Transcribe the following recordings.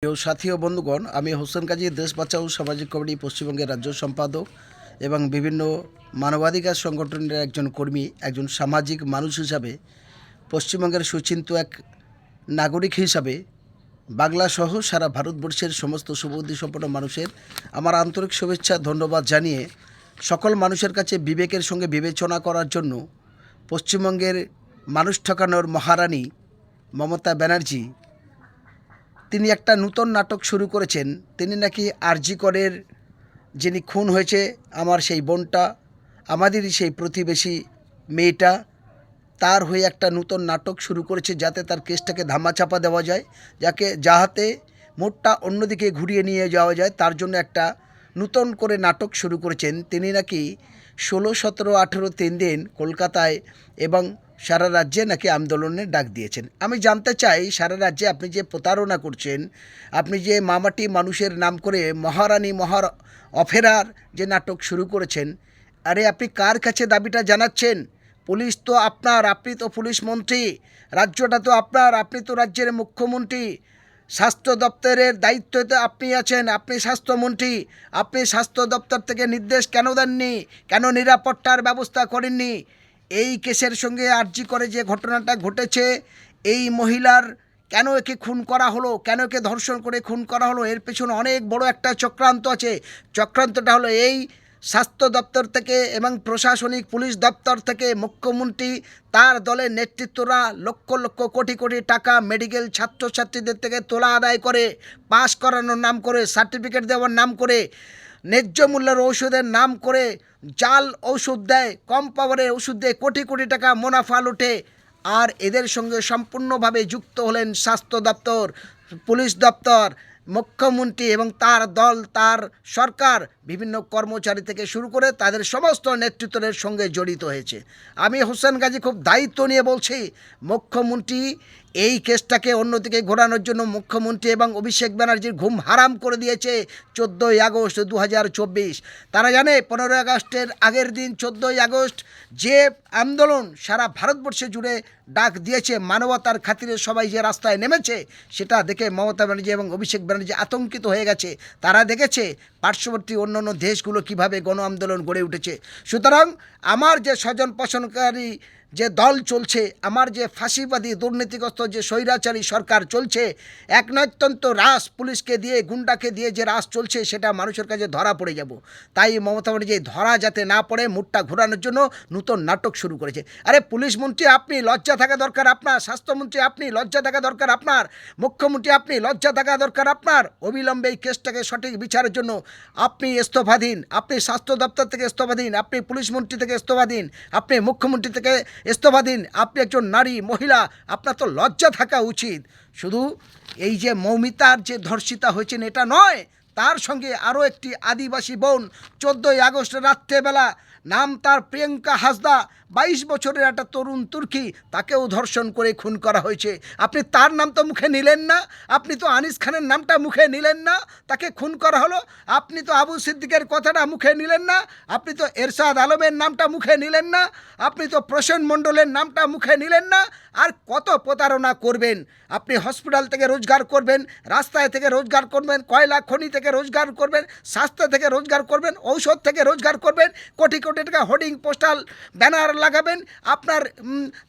প্রিয় সাথী ও বন্ধুগণ, আমি হোসেন কাজী দেশ বাঁচাও সামাজিক কমিটি পশ্চিমবঙ্গের রাজ্য সম্পাদক এবং বিভিন্ন মানবাধিকার সংগঠনের একজন কর্মী, একজন সামাজিক মানুষ হিসাবে, পশ্চিমবঙ্গের সুচিন্তিত এক নাগরিক হিসাবে বাংলা সহ সারা ভারতবর্ষের সমস্ত শুভবুদ্ধিসম্পন্ন মানুষের আমার আন্তরিক শুভেচ্ছা ধন্যবাদ জানিয়ে সকল মানুষের কাছে বিবেকের সঙ্গে বিবেচনা করার জন্য পশ্চিমবঙ্গের মানুষ ঠকানোর মহারানী মমতা ব্যানার্জি তিনি একটা নূতন নাটক শুরু করেছেন। তিনি নাকি আরজি করের যিনি খুন হয়েছে আমার সেই বোনটা, আমাদেরই সেই প্রতিবেশী মেয়েটা, তার হয়ে একটা নূতন নাটক শুরু করেছে যাতে তার কেসটাকে ধামাচাপা দেওয়া যায়, যাহাতে মোড়টা অন্যদিকে ঘুরিয়ে নিয়ে যাওয়া যায়। তার জন্য একটা নূতন করে নাটক শুরু করেছেন। তিনি নাকি 16, 17, 18 3 দিন কলকাতায় এবং সারা রাজ্যে নাকি আন্দোলনের ডাক দিয়েছেন। আমি জানতে চাই, সারা রাজ্যে আপনি যে প্রতারণা করছেন, আপনি যে মামাটি মানুষের নাম করে মহারানী অফেরার যে নাটক শুরু করেছেন, আরে আপনি কার কাছে দাবিটা জানাচ্ছেন? পুলিশ তো আপনার, আপনি তো পুলিশ মন্ত্রী, রাজ্যটা তো আপনার, আপনি তো রাজ্যের মুখ্যমন্ত্রী, স্বাস্থ্য দপ্তরের দায়িত্বতে আপনি আছেন, আপনি স্বাস্থ্যমন্ত্রী। আপনি স্বাস্থ্য দপ্তর থেকে নির্দেশ কেন দেননি? কেন নিরাপত্তার ব্যবস্থা করেননি? এই কেসের সঙ্গে আরজি করে যে ঘটনাটা ঘটেছে, এই মহিলার কেন একে খুন করা হলো, কেন একে ধর্ষণ করে খুন করা হলো, এর পেছনে অনেক বড় একটা চক্রান্ত আছে। চক্রান্তটা হলো এই, স্বাস্থ্য দপ্তর থেকে এবং প্রশাসনিক পুলিশ দপ্তর থেকে মুখ্যমন্ত্রী তার দলের নেতৃত্বরা লক্ষ লক্ষ কোটি কোটি টাকা মেডিকেল ছাত্রছাত্রীদের থেকে তোলা আদায় করে, পাস করানোর নাম করে, সার্টিফিকেট দেওয়ার নাম করে, ন্যায্য মূল্যের ওষুধের নাম করে জাল ওষুধ দেয়, কম পাওয়ারের ওষুধ দেয়, কোটি কোটি টাকা মুনাফা লুটে। আর এদের সঙ্গে সম্পূর্ণভাবে যুক্ত হলেন স্বাস্থ্য দপ্তর, পুলিশ দপ্তর, মুখ্যমন্ত্রী এবং তার দল, তার সরকার, বিভিন্ন কর্মচারী থেকে শুরু করে তাদের সমস্ত নেতৃত্বের সঙ্গে জড়িত হয়েছে। আমি হোসেন গাজী খুব দায়িত্ব নিয়ে বলছি, মুখ্যমন্ত্রী এই কেসটাকে অন্যদিকে ঘোরানোর জন্য মুখ্যমন্ত্রী এবং অভিষেক ব্যানার্জির ঘুম হারাম করে দিয়েছে 14ই আগস্ট 2024। তারা জানে 15ই আগস্টের আগের দিন 14ই আগস্ট যে আন্দোলন সারা ভারতবর্ষে জুড়ে ডাক দিয়েছে, মানবতার খাতিরে সবাই যে রাস্তায় নেমেছে, সেটা দেখে মমতা ব্যানার্জি এবং অভিষেক ব্যানার্জি আতঙ্কিত হয়ে গেছে। তারা দেখেছে পার্শ্ববর্তী অন্যান্য দেশগুলো কিভাবে গণ আন্দোলন গড়ে উঠেছে। সুতরাং আমার যে স্বজন পোষণকারী যে দল চলছে, আমার যে ফাঁসিবাদী দুর্নীতিগ্রস্ত যে স্বৈরাচারী সরকার চলছে, এক নয়তন্ত রাস পুলিশকে দিয়ে, গুন্ডাকে দিয়ে যে রাস চলছে, সেটা মানুষের কাছে ধরা পড়ে যাব। তাই মমতা ব্যানার্জি ধরা যাতে না পড়ে মুডটা ঘোরানোর জন্য নতুন নাটক শুরু করেছে। আরে পুলিশ মন্ত্রী আপনি, লজ্জা থাকা দরকার আপনার। স্বাস্থ্যমন্ত্রী আপনি, লজ্জা থাকা দরকার আপনার। মুখ্যমন্ত্রী আপনি, লজ্জা থাকা দরকার আপনার। অবিলম্বে এই কেসটাকে সঠিক বিচারের জন্য আপনি ইস্তফা দিন। আপনি স্বাস্থ্য দপ্তর থেকে ইস্তফা দিন, আপনি পুলিশ মন্ত্রী থেকে ইস্তফা দিন, আপনি মুখ্যমন্ত্রী থেকে ইস্তফা দিন। আপনি একজন নারী, মহিলা, আপনার তো লজ্জা থাকা উচিত। শুধু এই যে মৌমিতার যে ধর্ষিতা হয়েছেন এটা নয়, তার সঙ্গে আরও একটি আদিবাসী বোন 14ই আগস্ট রাত্রেবেলা, নাম তার প্রিয়াঙ্কা হাসদা, 22 বছরের একটা তরুণ তুর্কি, তাকেও ধর্ষণ করে খুন করা হয়েছে। আপনি তার নাম তো মুখে নিলেন না, আপনি তো আনিস খানের নামটা মুখে নিলেন না, তাকে খুন করা হলো। আপনি তো আবু সিদ্দিকের কথাটা মুখে নিলেন না, আপনি তো এরশাদ আলমের নামটা মুখে নিলেন না, আপনি তো প্রসেন মণ্ডলের নামটা মুখে নিলেন না। আর কত প্রতারণা করবেন? আপনি হসপিটাল থেকে রোজগার করবেন, রাস্তায় থেকে রোজগার করবেন, কয়লা খনি থেকে রোজগার করবেন, স্বাস্থ্য থেকে রোজগার করবেন, ঔষধ থেকে রোজগার করবেন, কোটি কোটি টাকা হোর্ডিং পোস্টাল ব্যানার লাগাবেন। আপনার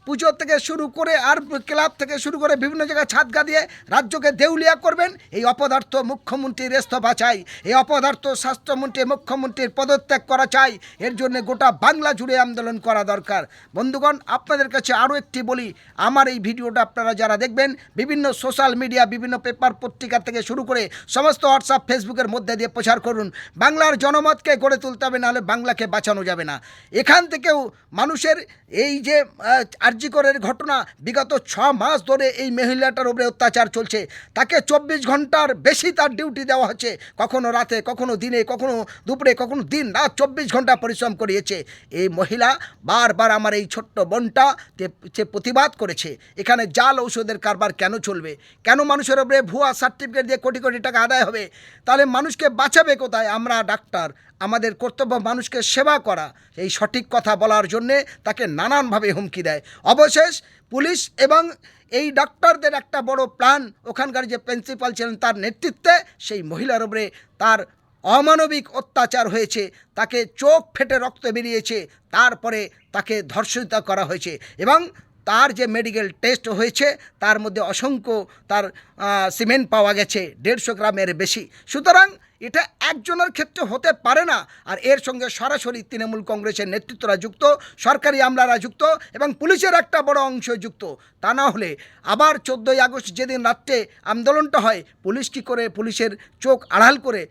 পুজো থেকে শুরু করে আর ক্লাব থেকে শুরু করে বিভিন্ন জায়গায় ছাদগা দিয়ে রাজ্যকে দেউলিয়া করবেন। এই অপদার্থ মুখ্যমন্ত্রীর ইস্তফা চাই, এই অপদার্থ স্বাস্থ্যমন্ত্রী মুখ্যমন্ত্রীর পদত্যাগ করা চাই। এর জন্য গোটা বাংলা জুড়ে আন্দোলন করা দরকার। বন্ধুগণ, আপনাদের কাছে আরও একটি বলি, আমার এই ভিডিওটা আপনারা যারা দেখবেন, বিভিন্ন সোশ্যাল মিডিয়া, বিভিন্ন পেপার পত্রিকা থেকে শুরু করে সমস্ত হোয়াটসঅ্যাপ ফেসবুকের মধ্যে দিয়ে প্রচার করুন। বাংলার জনমতকে গড়ে তুলতে হবে, নাহলে বাংলাকে বাঁচানো যাবে না। এখান থেকেও মানুষের এই যে আরজি করের ঘটনা, বিগত 6 মাস ধরে এই মহিলাটার উপরে অত্যাচার চলছে। তাকে 24 ঘন্টার বেশি তার ডিউটি দেওয়া হচ্ছে, কখনো রাতে, কখনো দিনে, কখনো দুপুরে, কখনো দিন রাত 24 ঘন্টা পরিশ্রম করিয়েছে। এই মহিলা বারবার আমার এই ছোট্ট বোনটা যে প্রতিবাদ করেছে, এখানে জাল ঔষধের কারবার কেন চলবে, কেন মানুষের উপরে ভুয়া সার্টিফিকেট দিয়ে কোটি কোটি টাকা আদায় হবে, তাহলে মানুষকে বাঁচাবে কোথায়? আমরা ডাক্তার, আমাদের কর্তব্য মানুষকে সেবা করা, এই সঠিক কথা বলার জন্যে তাকে নানানভাবে হুমকি দেয়। অবশেষ পুলিশ এবং এই ডাক্তারদের একটা বড় প্ল্যান, ওখানকার যে প্রিন্সিপাল ছিলেন তার নেতৃত্বে সেই মহিলার উপরে তার অমানবিক অত্যাচার হয়েছে, তাকে চোখ ফেটে রক্ত বেরিয়েছে, তারপরে তাকে ধর্ষিত করা হয়েছে এবং তার যে মেডিকেল টেস্ট হয়েছে তার মধ্যে অসংখ্য তার সিমেন্ট পাওয়া গেছে 150 গ্রামের বেশি। সুতরাং এটা একজনের ক্ষেত্রে হতে পারে না। আর এর সঙ্গে সরাসরি তৃণমূল কংগ্রেসের নেতৃত্বরা যুক্ত, সরকারি আমলারা যুক্ত এবং পুলিশের একটা বড় অংশ যুক্ত। তা না হলে আবার 14ই আগস্ট যেদিন রাত্রে আন্দোলনটা হয়, পুলিশ কী করে পুলিশের চোখ আড়াল করে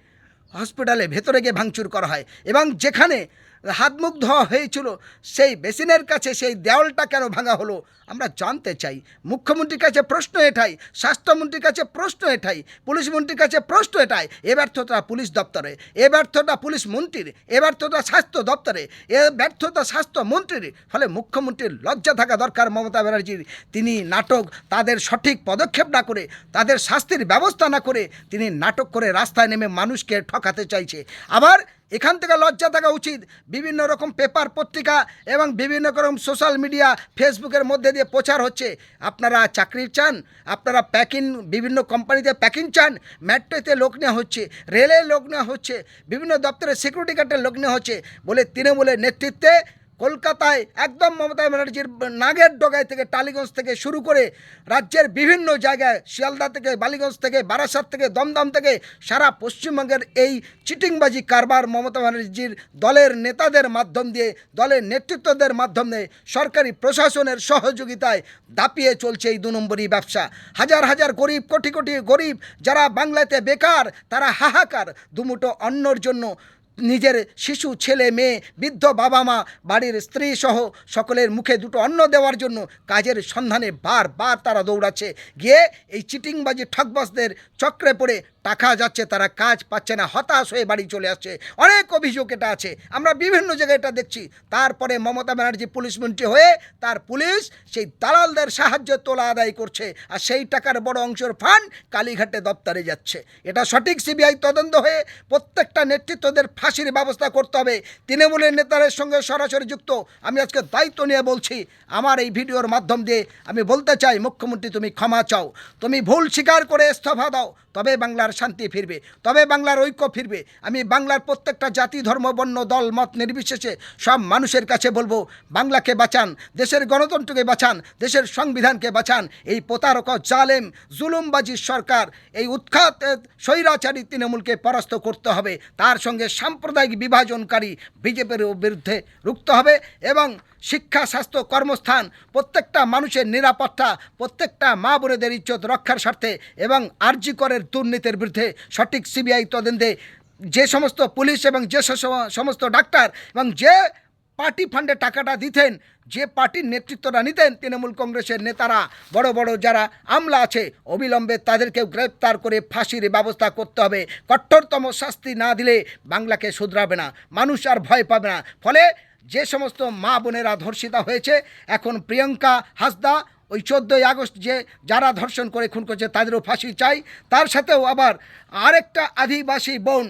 হসপিটালে ভেতরে গিয়ে ভাঙচুর করা হয় এবং যেখানে হাত মুখ ধোয়া হয়েছিল সেই বেসিনের কাছে সেই দেওয়ালটা কেন ভাঙা হলো আমরা জানতে চাই। মুখ্যমন্ত্রীর কাছে প্রশ্ন এটাই, স্বাস্থ্যমন্ত্রীর কাছে প্রশ্ন এটাই, পুলিশ মন্ত্রীর কাছে প্রশ্ন এটাই। এ ব্যর্থতা পুলিশ দপ্তরে, এ ব্যর্থতা পুলিশ মন্ত্রীর, এ ব্যর্থতা স্বাস্থ্য দপ্তরে, এ ব্যর্থতা স্বাস্থ্যমন্ত্রীর। ফলে মুখ্যমন্ত্রীর লজ্জা থাকা দরকার মমতা ব্যানার্জির। তিনি নাটক, তাদের সঠিক পদক্ষেপ না করে, তাদের শাস্তির ব্যবস্থা না করে তিনি নাটক করে রাস্তায় নেমে মানুষকে ঠকাতে চাইছে। আবার এখান থেকে লজ্জা থাকা উচিত। বিভিন্ন রকম পেপার পত্রিকা এবং বিভিন্ন রকম সোশ্যাল মিডিয়া ফেসবুকের মধ্যে দিয়ে প্রচার হচ্ছে আপনারা চাকরি চান, আপনারা প্যাকিং, বিভিন্ন কোম্পানিতে প্যাকিং চান, মেট্রোতে লোক নেওয়া হচ্ছে, রেলে লোক নেওয়া হচ্ছে, বিভিন্ন দপ্তরে সিকিউরিটি গার্ডের লোক নেওয়া হচ্ছে বলে তৃণমূলের নেতৃত্বে কলকাতায় একদম মমতা ব্যানার্জির নাগের ডগায় থেকে টালিগঞ্জ থেকে শুরু করে রাজ্যের বিভিন্ন জায়গায়, শিয়ালদা থেকে, বালিগঞ্জ থেকে, বারাসাত থেকে, দমদম থেকে সারা পশ্চিমবঙ্গের এই চিটিংবাজি কারবার মমতা ব্যানার্জির দলের নেতাদের মাধ্যম দিয়ে, দলের নেতৃত্বদের মাধ্যমে, সরকারি প্রশাসনের সহযোগিতায় দাপিয়ে চলছে এই 2 নম্বরই ব্যবসা। হাজার হাজার গরিব, কোটি কোটি গরিব যারা বাংলাতে বেকার, তারা হাহাকার। দুমুঠো অন্নর জন্য নিজের শিশু, ছেলে, মেয়ে, বৃদ্ধ বাবা মা, বাড়ির স্ত্রী সহ সকলের মুখে 2টো অন্ন দেওয়ার জন্য কাজের সন্ধানে বারবার তারা দৌড়াচ্ছে। গিয়ে এই চিটিংবাজি ঠকবাজদের চক্রে পড়ে টাকা যাচ্ছে, তারা কাজ পাচ্ছে না, হতাশ হয়ে বাড়ি চলে আসছে। অনেক অভিযোগ এটা আছে, আমরা বিভিন্ন জায়গায় এটা দেখছি। তারপরে মমতা ব্যানার্জি পুলিশ মন্ত্রী হয়ে তার পুলিশ সেই দালালদের সাহায্যে তোলা আদায় করছে, আর সেই টাকার বড় অংশের ফান্ড কালীঘাটে দপ্তরে যাচ্ছে। এটা সঠিক সিবিআই তদন্ত হয়ে প্রত্যেকটা নেতৃত্বদের ফাঁসির ব্যবস্থা করতে হবে। তৃণমূলের নেতাদের সঙ্গে সরাসরি যুক্ত আমি আজকে দায়িত্ব নিয়ে বলছি, আমার এই ভিডিওর মাধ্যম দিয়ে আমি বলতে চাই, মুখ্যমন্ত্রী তুমি ক্ষমা চাও, তুমি ভুল স্বীকার করে ইস্তফা দাও, তবে বাংলার শান্তি ফিরবে, তবে বাংলার ঐক্য ফিরবে। আমি বাংলার প্রত্যেকটা জাতি, ধর্ম, বর্ণ, দল, মত নির্বিশেষে সব মানুষের কাছে বলবো, বাংলাকে বাঁচান, দেশের গণতন্ত্রকে বাঁচান, দেশের সংবিধানকে বাঁচান। এই প্রতারক, জালেম, জুলুমবাজি সরকার, এই উৎখাত স্বৈরাচারী তৃণমূলকে পরাস্ত করতে হবে। তার সঙ্গে সাম্প্রদায়িক বিভাজনকারী বিজেপির বিরুদ্ধে রুখতে হবে এবং শিক্ষা, স্বাস্থ্য, কর্মস্থান, প্রত্যেকটা মানুষের নিরাপত্তা, প্রত্যেকটা মা বোনেদের ইজ্জত রক্ষার স্বার্থে এবং আরজি করের দুর্নীতির বিরুদ্ধে সঠিক সিবিআই তদন্তে যে সমস্ত পুলিশ এবং যে সমস্ত ডাক্তার এবং যে পার্টি ফান্ডে টাকাটা দিতেন, যে পার্টির নেতৃত্বটা নিতেন তৃণমূল কংগ্রেসের নেতারা, বড় বড় যারা আমলা আছে, অবিলম্বে তাদেরকেও গ্রেপ্তার করে ফাঁসির ব্যবস্থা করতে হবে। কঠোরতম শাস্তি না দিলে বাংলাকে শুধরাবে না, মানুষ আর ভয় পাবে না। ফলে যে সমস্ত মা বোনেরা ধর্ষিতা হয়েছে, এখন প্রিয়াঙ্কা হাসদা, ওই 14ই আগস্ট যে যারা ধর্ষণ করে খুন করেছে তাদেরও ফাঁসি চাই। তার সাথেও আবার আরেকটা আদিবাসী বোন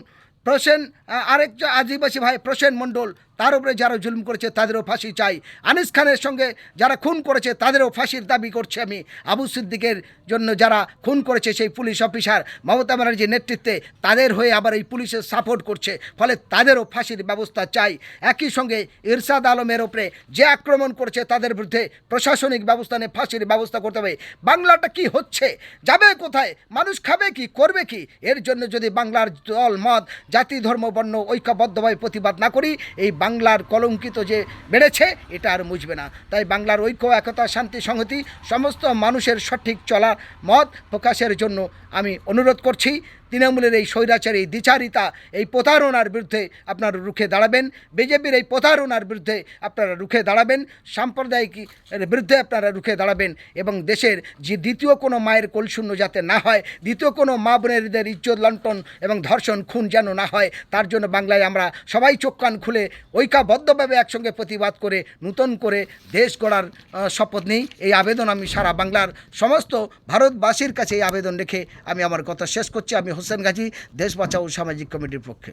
আরেকটা আদিবাসী ভাই প্রসেন মণ্ডল, তার উপরে যারা জুলুম করেছে তাদেরও ফাঁসি চাই। আনিস খানের সঙ্গে যারা খুন করেছে তাদেরও ফাঁসির দাবি করছে আমি। আবু সিদ্দিকের জন্য যারা খুন করেছে সেই পুলিশ অফিসার মমতা ব্যানার্জির নেতৃত্বে, তাদের হয়ে আবার এই পুলিশের সাপোর্ট করছে, ফলে তাদেরও ফাঁসির ব্যবস্থা চাই। একই সঙ্গে ইরশাদ আলমের ওপরে যে আক্রমণ করেছে তাদের বিরুদ্ধে প্রশাসনিক ব্যবস্থা নিয়ে ফাঁসির ব্যবস্থা করতে হবে। বাংলাটা কি হচ্ছে, যাবে কোথায়, মানুষ খাবে কি, করবে কি? এর জন্য যদি বাংলার দল, মত, জাতি, ধর্ম, বর্ণ ঐক্যবদ্ধভাবে প্রতিবাদ না করি, এই বাংলার কলঙ্কিত যে বেড়েছে এটা আর মুছবে না। তাই বাংলার ঐক্য, একতা, শান্তি, সংহতি, সমস্ত মানুষের সঠিক চলার মত প্রকাশের জন্য আমি অনুরোধ করছি। তৃণমূলের এই স্বৈরাচারী, দ্বিচারিতা, এই প্রতারণার বিরুদ্ধে আপনারা রুখে দাঁড়াবেন, বিজেপির এই প্রতারণার বিরুদ্ধে আপনারা রুখে দাঁড়াবেন, সাম্প্রদায়িকের বিরুদ্ধে আপনারা রুখে দাঁড়াবেন এবং দেশের যে দ্বিতীয় কোনো মায়ের কোলশূন্য যাতে না হয়, দ্বিতীয় কোনো মা বোনেরদের ইজ্জত লণ্ঠন এবং ধর্ষণ, খুন যেন না হয়, তার জন্য বাংলায় আমরা সবাই চোখ কান খুলে ঐক্যবদ্ধভাবে একসঙ্গে প্রতিবাদ করে নতুন করে দেশ গড়ার শপথ নিই। এই আবেদন আমি সারা বাংলার সমস্ত ভারতবাসীর কাছে এই আবেদন রেখে আমি আমার কথা শেষ করছি। আমি হোসেন গাজী, দেশ বাঁচাও সামাজিক কমিটির পক্ষে।